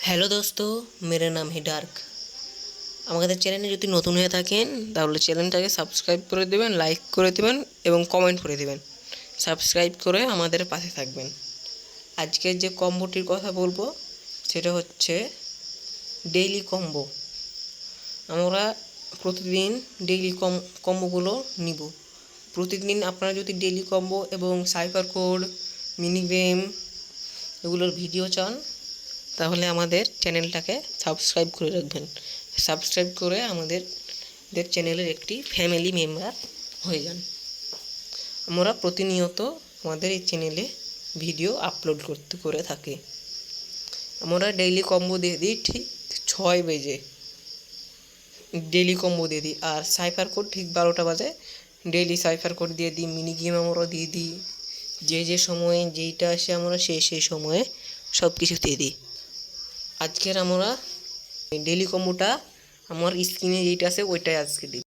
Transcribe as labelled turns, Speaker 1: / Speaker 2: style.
Speaker 1: Hello दोस्तों, मेरा नाम है डार्क। আমাদের চ্যানেলে যদি নতুন হয়ে থাকেন তাহলে চ্যানেলটাকে সাবস্ক্রাইব করে দেবেন, লাইক করে দেবেন এবং কমেন্ট করে দেবেন। সাবস্ক্রাইব করে আমাদের পাশে থাকবেন। আজকের যে কম্বোটির কথা বলবো সেটা হচ্ছে ডেইলি কম্বো। আমরা প্রতিদিন ডেইলি কম্বোগুলো নিব। প্রতিদিন আপনারা যদি ডেইলি কম্বো এবং সাইফার কোড, মিনি গেম এগুলোর ভিডিও চান তাহলে আমাদের চ্যানেলটাকে সাবস্ক্রাইব করে রাখবেন। সাবস্ক্রাইব করে আমাদের চ্যানেলের একটি ফ্যামিলি মেম্বার হয়ে যান। আমরা প্রতিনিয়ত আমাদের এই চ্যানেলে ভিডিও আপলোড করে থাকি। আমরা ডেইলি কম্বো দিয়ে দিই ঠিক 6 বেজে, ডেইলি কম্বো দিয়ে দিই। আর সাইফার কোড ঠিক 12টা বাজে ডেইলি সাইফার কোড দিয়ে দিই। মিনি গেম আমরা দিয়ে দিই। যে সময়ে যেইটা আসে আমরা সেই সময়ে সব কিছু দিয়ে দিই। আজকের আমরা ডেইলি কম্বোটা আমার স্ক্রিনে যেইটা আছে ওইটাই আজকে দিই।